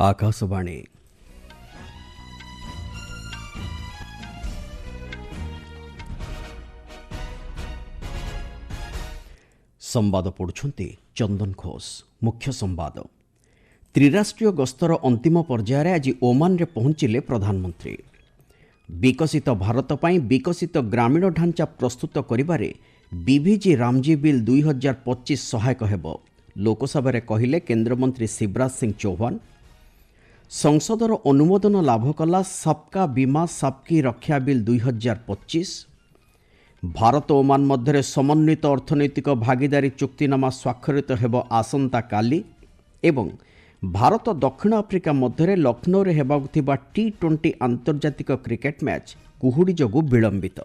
आकाशवाणी संवाद पढ़ुछंती चंदन घोष। मुख्य संवाद त्रिराष्ट्रीय गस्तर अंतिम पर्यायर आज ओमान रे पहुंचिले प्रधानमंत्री। विकसित भारत पई विकसित ग्रामीण ढांचा प्रस्तुत करिबारे बीवीजी रामजी बिल 2025 सहायक हेबो, लोकसभा रे कहिले केंद्रमंत्री शिवराज सिंह चौहान। संसदर अनुमोदन लाभ कला सबका बीमा सबकी रक्षा बिल 2025। भारत ओमान मध्य समन्वित अर्थनैतिक भागीदारी चुक्तिनामा स्वाक्षरित हेबो आसंता काली। एवं भारत दक्षिण आफ्रिका मध्य लखनऊ रे हेबाकु थिबा T20 आंतर्जातिक क्रिकेट मैच कुहुड़ी जोगु विलंबित।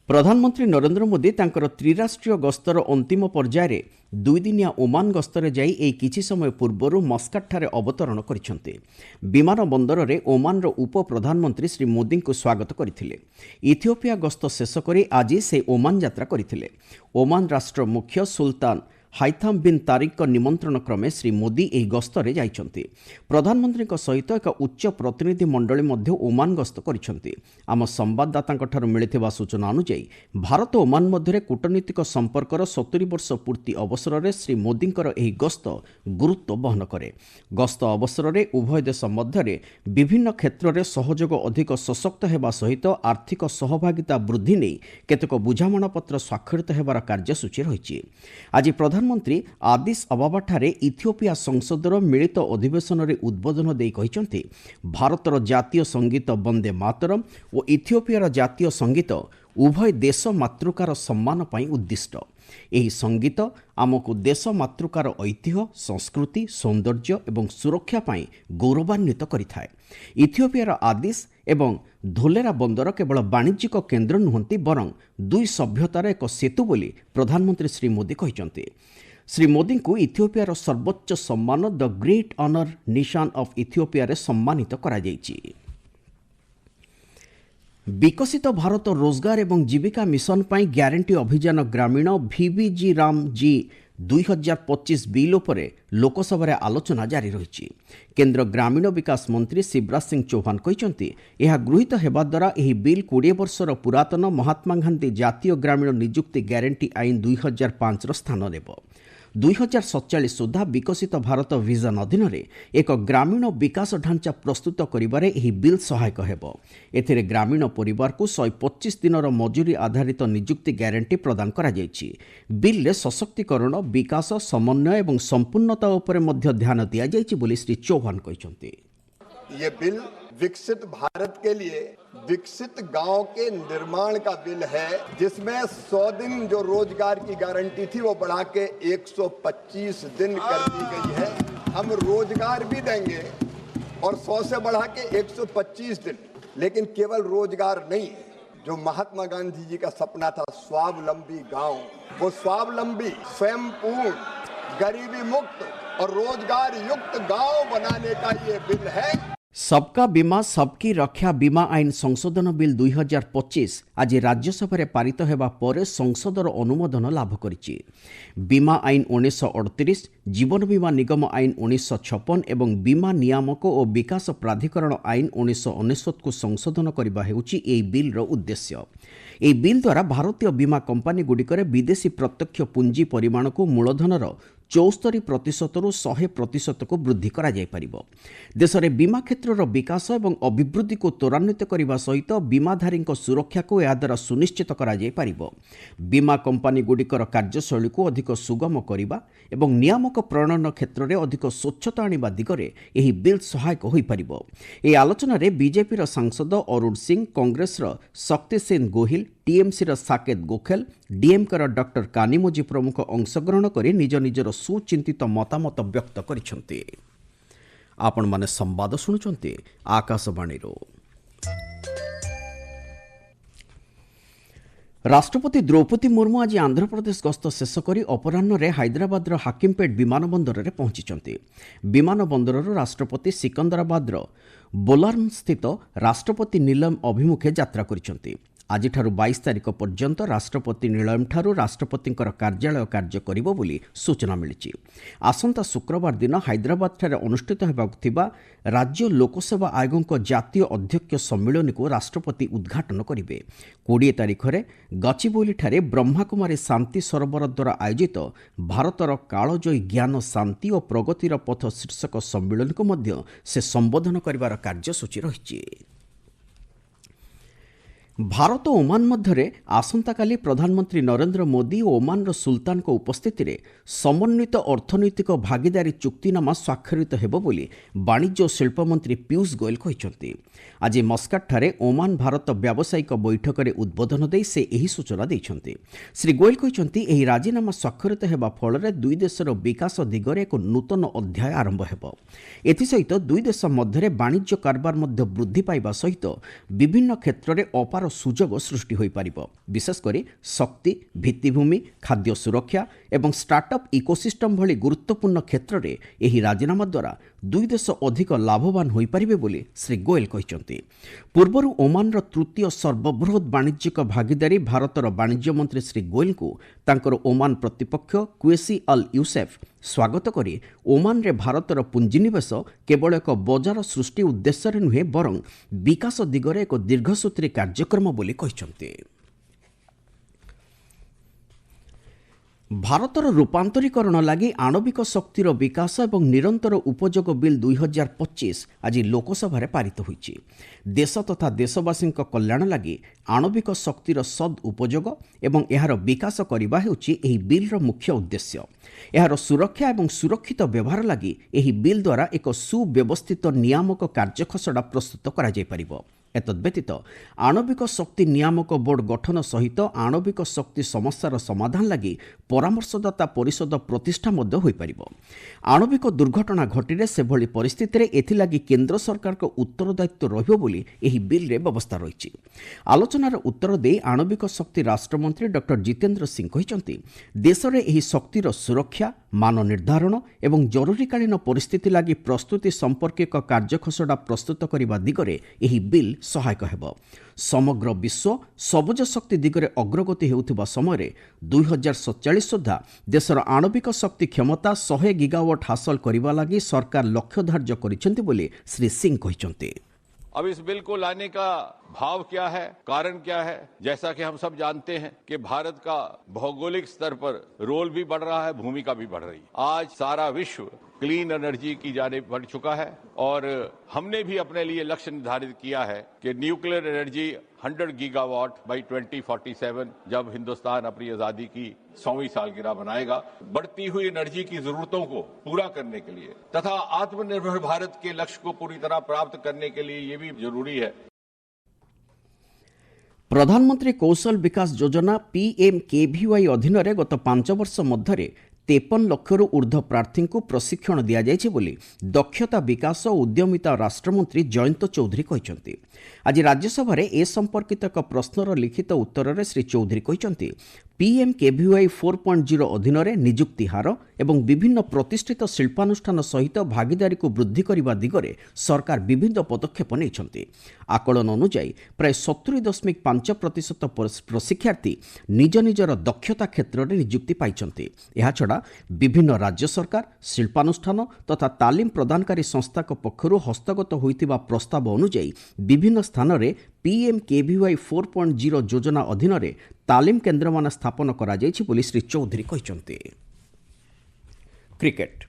प्रधानमंत्री नरेंद्र मोदी तांकर त्रिराष्ट्रीय गस्तर अंतिम पर्यायर दुईदिनिया ओमान गस्तरे जाई एई किछि समय पूर्वरु मस्काट ठारे अवतरण करिसेंते। विमान बंदर रे ओमान रो उप प्रधानमंत्री श्री मोदी को स्वागत करथिले। इथियोपिया गस्त शेष करी आज से ओमान यात्रा करथिले। ओमान राष्ट्र मुख्य सुल्तान हाइथाम बिन तारिक निमंत्रण क्रमे श्री मोदी एही गस्तरे जाइछंती। प्रधानमंत्री सहित एक उच्च प्रतिनिधि मंडली मध्य ओमान गस्त करिसेंती। आम संवाददाता मिलिथिबा सूचना अनुसार भारत ओमान मध्य कूटनीतिक संपर्कर 70 वर्ष पूर्ति अवसर में श्री मोदी एही गस्त गुरुत्व बहन करे। गस्त अवसर में उभय देश मध्य विभिन्न क्षेत्र में सहयोग अधिक सशक्त हेबा सहित आर्थिक सहभागिता वृद्धि नहीं केतेक बुझामणापत्र स्वाक्षरित हेबार कार्यसूची रही। आज प्रधानमंत्री आदिस अबाबा ठारे इथियोपिया संसदर मिलित अधिवेशन रे उद्बोधन देई कहिसंती भारतर जातीय संगीत वंदे मातरम और इथियोपियार जातीय संगीत उभय देश मातृकार सम्मान पई उद्दिष्ट। एही संगीत आमको देश मातृकार ऐतिह्य संस्कृति सौंदर्य एवं सुरक्षा पई गौरवान्वित करिथाय। इथियोपियार आदिस एवं धोलेरा बंदर केवल वाणिज्यिक केन्द्र नुहंती बरं दुई सभ्यतार एक सेतु बोली प्रधानमंत्री श्री मोदी कहिसंती। श्री मोदी को इथियोपियार सर्वोच्च सम्मान द ग्रेट ऑनर निशान ऑफ इथियोपिया रे सम्मानित करा जायछि। विकसित भारत रोजगार एवं जीविका मिशन पाई ग्यारंटी अभियान ग्रामीण VBG रामजी 2025 बिल उपरे लोकसभा आलोचना जारी रही। केंद्र ग्रामीण विकास मंत्री शिवराज सिंह चौहान कहते यह गृहीत हेबा द्वारा यह बिल 20 वर्षर पुरातन महात्मा गांधी जातीय ग्रामीण निजुक्ति ग्यारंटी आईन 2005 स्थान नेब। 2047 सुधा विकसित भारत विजन अधीन एक ग्रामीण विकास ढांचा प्रस्तुत करिबारे एही बिल सहायक हेबो। एथिरे ग्रामीण परिवार को 125 दिनर मजूरी आधारित निजुक्ति ग्यारंटी प्रदान करा जायछि। बिल रे सशक्तिकरण विकास समन्वय एवं संपूर्णता उपरे मध्य ध्यान दिया जायछि बोली श्री चौहान कहिसंती। ये बिल विकसित भारत के लिए विकसित गांव के निर्माण का बिल है, जिसमें 100 दिन जो रोजगार की गारंटी थी वो बढ़ा के 125 दिन कर दी गई है। हम रोजगार भी देंगे और 100 से बढ़ा के 125 दिन, लेकिन केवल रोजगार नहीं, जो महात्मा गांधी जी का सपना था स्वावलंबी गांव, वो स्वावलंबी स्वयंपूर्ण गरीबी मुक्त और रोजगार युक्त गांव बनाने का ये बिल है। सबका बीमा सबकी रक्षा बीमा आईन संशोधन बिल 2025 आज राज्यसभा रे पारित हेबा परे संसदर अनुमोदन लाभ करिछि। बीमा आईन 1938, जीवन बीमा निगम आईन 1956 एवं बीमा नियामक और विकास प्राधिकरण आईन 1999 को संशोधन करबा हेउछि एई बिल रो उद्देश्य। एई बिल द्वारा भारतीय बीमा कंपनी गुड़िकर विदेशी प्रत्यक्ष पुंजी परिमाण को मूलधनर 74% रु 100% को वृद्धि करा जाय परिबो। देश में बीमा क्षेत्र विकास एवं अभिवृद्धि को त्वरान्वित करने सहित बीमाधारी सुरक्षा को या द्वारा सुनिश्चित करा जाय परिबो। बीमा कंपनी गुड़िकर कार्यशैली को अधिक सुगम करने एवं नियामक प्रणयन क्षेत्र में अधिक स्वच्छता आनिबा दिगरे एही बिल सहायक होई परिबो। एही आलोचना रे बीजेपी रो सांसद अरुण सिंह, कांग्रेस रो शक्ति सिंह गोहिल, टीएमसी रो साकेत गोखेल, डीएमके रो डॉक्टर कानिमोजी प्रमुख अंशग्रहण कर निज निजर सुचिंतित मतामत व्यक्त करिसेंती। आपण माने संवाद शुणुचंती आकाशवाणी रो। राष्ट्रपति द्रौपदी मुर्मू आज आंध्र प्रदेश गस्त शेष करी अपराह्न रे हैदराबाद हाकिमपेट विमान बंदर रे पहुंची। विमान बंदर राष्ट्रपति सिकंदराबाद बोलार्म स्थित राष्ट्रपति निलम अभिमुखे यात्रा करिसेंती। ଆଜିଠାରୁ 22 ତାରିଖ ପର୍ଯ୍ୟନ୍ତ ରାଷ୍ଟ୍ରପତି ନିଳୟମଠାରୁ ରାଷ୍ଟ୍ରପତିଙ୍କର କାର୍ଯ୍ୟାଳୟ କାର୍ଯ୍ୟ କରିବ ବୋଲି ସୂଚନା ମିଳିଛି। ଆସନ୍ତା ଶୁକ୍ରବାର ଦିନ ହାଇଦ୍ରାବାଦଠାରେ ଅନୁଷ୍ଠିତ ହେବାକୁ ଥିବା ରାଜ୍ୟ ଲୋକସେବା ଆୟୋଗଙ୍କ ଜାତୀୟ ଅଧ୍ୟକ୍ଷ ସମ୍ମିଳନୀକୁ ରାଷ୍ଟ୍ରପତି ଉଦ୍ଘାଟନ କରିବେ। 20 ତାରିଖରେ ଗଚିବୌଲିଠାରେ ବ୍ରହ୍ମାକୁମାରୀ ଶାନ୍ତି ସରୋବର ଦ୍ୱାରା ଆୟୋଜିତ ଭାରତର କାଳଜୟୀ ଜ୍ଞାନ ଶାନ୍ତି ଓ ପ୍ରଗତିର ପଥ ଶୀର୍ଷକ ସମ୍ମିଳନୀକୁ ମଧ୍ୟ ସେ ସମ୍ବୋଧନ କରିବାର କାର୍ଯ୍ୟସୂଚୀ ରହିଛି। ଭାରତ ଓ ଓମାନ ମଧ୍ୟରେ ଆସନ୍ତାକାଲି ପ୍ରଧାନମନ୍ତ୍ରୀ ନରେନ୍ଦ୍ର ମୋଦି ଓ ଓମାନର ସୁଲତାନଙ୍କ ଉପସ୍ଥିତିରେ ସମନ୍ୱିତ ଅର୍ଥନୈତିକ ଭାଗିଦାରୀ ଚୁକ୍ତିନାମା ସ୍ୱାକ୍ଷରିତ ହେବ ବୋଲି ବାଣିଜ୍ୟ ଓ ଶିଳ୍ପ ମନ୍ତ୍ରୀ ପୀୟୂଷ ଗୋୟଲ କହିଛନ୍ତି। ଆଜି ମସ୍କାଟ୍ଠାରେ ଓମାନ ଭାରତ ବ୍ୟାବସାୟିକ ବୈଠକରେ ଉଦ୍ବୋଧନ ଦେଇ ସେ ଏହି ସୂଚନା ଦେଇଛନ୍ତି। ଶ୍ରୀ ଗୋୟଲ କହିଛନ୍ତି, ଏହି ରାଜିନାମା ସ୍ୱାକ୍ଷରିତ ହେବା ଫଳରେ ଦୁଇ ଦେଶର ବିକାଶ ଦିଗରେ ଏକ ନୂତନ ଅଧ୍ୟାୟ ଆରମ୍ଭ ହେବ। ଏଥିସହିତ ଦୁଇ ଦେଶ ମଧ୍ୟରେ ବାଣିଜ୍ୟ କାରବାର ମଧ୍ୟ ବୃଦ୍ଧି ପାଇବା ସହିତ ବିଭିନ୍ନ କ୍ଷେତ୍ରରେ ଅପାର ସୁଯୋଗ ସୃଷ୍ଟି ହୋଇପାରିବ। ବିଶେଷକରି ଶକ୍ତି, ଭିତ୍ତିଭୂମି, ଖାଦ୍ୟ ସୁରକ୍ଷା ଏବଂ ଷ୍ଟାର୍ଟଅପ୍ ଇକୋସିଷ୍ଟମ ଭଳି ଗୁରୁତ୍ୱପୂର୍ଣ୍ଣ କ୍ଷେତ୍ରରେ ଏହି ରାଜିନାମା ଦ୍ୱାରା ଦୁଇ ଦେଶ ଅଧିକ ଲାଭବାନ ହୋଇପାରିବେ ବୋଲି ଶ୍ରୀ ଗୋୟଲ କହିଛନ୍ତି। ପୂର୍ବରୁ ଓମାନର ତୃତୀୟ ସର୍ବବୃହତ୍ ବାଣିଜ୍ୟିକ ଭାଗିଦାରୀ ଭାରତର ବାଣିଜ୍ୟ ମନ୍ତ୍ରୀ ଶ୍ରୀ ଗୋୟଲଙ୍କୁ ତାଙ୍କର ଓମାନ ପ୍ରତିପକ୍ଷ କ୍ୱେସି ଅଲ୍ ୟୁସେଫ୍ ସ୍ୱାଗତ କରି ଓମାନରେ ଭାରତର ପୁଞ୍ଜିନିବେଶ କେବଳ ଏକ ବଜାର ସୃଷ୍ଟି ଉଦ୍ଦେଶ୍ୟରେ ନୁହେଁ ବରଂ ବିକାଶ ଦିଗରେ ଏକ ଦୀର୍ଘସୂତ୍ରୀ କାର୍ଯ୍ୟକ୍ରମ ବୋଲି କହିଛନ୍ତି। ଭାରତର ରୂପାନ୍ତରୀକରଣ ଲାଗି ଆଣବିକ ଶକ୍ତିର ବିକାଶ ଏବଂ ନିରନ୍ତର ଉପଯୋଗ ବିଲ୍ 2025 ଆଜି ଲୋକସଭାରେ ପାରିତ ହୋଇଛି। ଦେଶ ତଥା ଦେଶବାସୀଙ୍କ କଲ୍ୟାଣ ଲାଗି ଆଣବିକ ଶକ୍ତିର ସଦ୍ ଉପଯୋଗ ଏବଂ ଏହାର ବିକାଶ କରିବା ହେଉଛି ଏହି ବିଲ୍ର ମୁଖ୍ୟ ଉଦ୍ଦେଶ୍ୟ। ଏହାର ସୁରକ୍ଷା ଏବଂ ସୁରକ୍ଷିତ ବ୍ୟବହାର ଲାଗି ଏହି ବିଲ୍ ଦ୍ୱାରା ଏକ ସୁବ୍ୟବସ୍ଥିତ ନିୟାମକ କାର୍ଯ୍ୟଖସଡ଼ା ପ୍ରସ୍ତୁତ କରାଯାଇପାରିବ। ଏତଦ୍ବ୍ୟତୀତ ଆଣବିକ ଶକ୍ତି ନିୟାମକ ବୋର୍ଡ ଗଠନ ସହିତ ଆଣବିକ ଶକ୍ତି ସମସ୍ୟାର ସମାଧାନ ଲାଗି ପରାମର୍ଶଦାତା ପରିଷଦ ପ୍ରତିଷ୍ଠା ମଧ୍ୟ ହୋଇପାରିବ। ଆଣବିକ ଦୁର୍ଘଟଣା ଘଟିଲେ ସେଭଳି ପରିସ୍ଥିତିରେ ଏଥିଲାଗି କେନ୍ଦ୍ର ସରକାରଙ୍କ ଉତ୍ତରଦାୟିତ୍ୱ ରହିବ ବୋଲି ଏହି ବିଲ୍ରେ ବ୍ୟବସ୍ଥା ରହିଛି। ଆଲୋଚନାର ଉତ୍ତର ଦେଇ ଆଣବିକ ଶକ୍ତି ରାଷ୍ଟ୍ରମନ୍ତ୍ରୀ ଡକ୍ଟର ଜିତେନ୍ଦ୍ର ସିଂ କହିଛନ୍ତି, ଦେଶରେ ଏହି ଶକ୍ତିର ସୁରକ୍ଷା, ମାନ ନିର୍ଦ୍ଧାରଣ ଏବଂ ଜରୁରୀକାଳୀନ ପରିସ୍ଥିତି ଲାଗି ପ୍ରସ୍ତୁତି ସମ୍ପର୍କୀୟ କାର୍ଯ୍ୟଖସଡ଼ା ପ୍ରସ୍ତୁତ କରିବା ଦିଗରେ ଏହି ବିଲ୍ ସହାୟକ ହେବ। ସମଗ୍ର ବିଶ୍ୱ ସବୁଜ ଶକ୍ତି ଦିଗରେ ଅଗ୍ରଗତି ହେଉଥିବା ସମୟରେ 2047 ସୁଦ୍ଧା ଦେଶର ଆଣବିକ ଶକ୍ତି କ୍ଷମତା 100 ଗିଗାୱାଟ ହାସଲ କରିବା ଲାଗି ସରକାର ଲକ୍ଷ୍ୟ ଧାର୍ଯ୍ୟ କରିଛନ୍ତି ବୋଲି ଶ୍ରୀ ସିଂ କହିଛନ୍ତି। अब इस बिल को लाने का भाव क्या है, कारण क्या है? जैसा कि हम सब जानते हैं कि भारत का भौगोलिक स्तर पर रोल भी बढ़ रहा है, भूमिका भी बढ़ रही है। आज सारा विश्व क्लीन एनर्जी की जाने बढ़ चुका है और हमने भी अपने लिए लक्ष्य निर्धारित किया है कि न्यूक्लियर एनर्जी 100 गीगावाट बाई 2047 जब हिंदुस्तान अपनी आजादी की 100वीं सालगिरह मनाएगा। बढ़ती हुई एनर्जी की जरूरतों को पूरा करने के लिए तथा आत्मनिर्भर भारत के लक्ष्य को पूरी तरह प्राप्त करने के लिए ये भी जरूरी है। प्रधानमंत्री कौशल विकास योजना PMKVY अधीन गत 5 वर्ष मध्य 53 लक्षरू ऊर्ध्व प्रार्थी को प्रशिक्षण दि जाइछि बोली दक्षता विकास और उद्यमिता राष्ट्रमंत्री जयंत चौधरी कहते। आज राज्यसभा ए संपर्कित एक प्रश्नर लिखित उत्तर में श्री चौधरी कहते, PMKVY 4.0 अधीन निजुक्ति हार एवं विभिन्न प्रतिष्ठित शिल्पानुष्ठान सहित भागीदारी को वृद्धि करने दिगरे सरकार विभिन्न पदक्षेप नहीं। आकलन अनुଯାୟୀ प्राय 70.5% प्रशिक्षार्थी निज निजर दक्षता क्षेत्र में निजुक्ति पाइछन्ति। एहा छड़ा विभिन्न राज्य सरकार, शिल्पानुष्ठान तथा तालीम प्रदानकारी संस्था पक्षरु हस्तगत होइतिबा प्रस्ताव अनुଯାୟୀ विभिन्न स्थान में PMKVY 4.0 योजना अधीन तालीम केन्द्र मान स्थापन करा जाइछि बोली श्री चौधरी कहते। क्रिकेट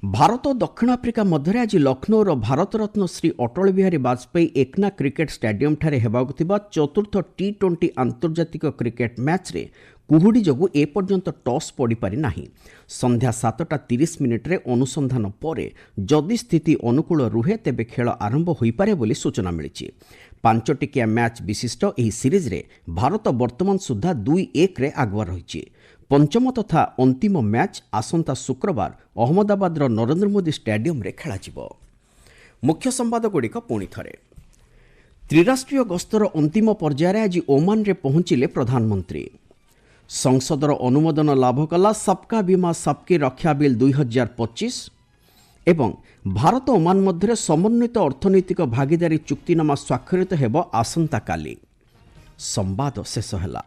भारत और दक्षिण आफ्रिका मध्य आज लखनऊर भारत रत्न श्री अटल बिहारी वाजपेयी एकना क्रिकेट स्टेडियम ठारे हेबाकु थिबा चतुर्थ T20 आंतर्जातिक क्रिकेट मैच रे कुहुड़ी जोगु एपर्यंत टॉस पड़ी पारि नाही। संध्या 7:30 अनुसंधान परे जदि स्थिति अनुकूल रुहे तेबे खेल आरंभ होई पारे बोली सूचना मिली। 5 टिकिया मैच विशिष्ट एही सीरीज रे भारत वर्तमान सुधा 2-1 रे आगुआ रही। पंचम तथा अंतिम मैच आसंता शुक्रवार अहमदाबाद नरेंद्र मोदी स्टेडियम रे खेला जिवो। मुख्य संवाद गुड़िक पुणी थरे त्रिराष्ट्रीय गस्तर अंतिम पर्यायर आज ओमान रे पहुंचिले प्रधानमंत्री। संसदर अनुमोदन लाभ कला सबका बीमा सबकी रक्षा बिल 2025 एवं भारत ओमान मध्य समन्वित अर्थनैतिक भागीदारी चुक्तिनामा स्वाक्षरित हेब आसंता काली। ସମ୍ବାଦ ଶେଷ ହେଲା।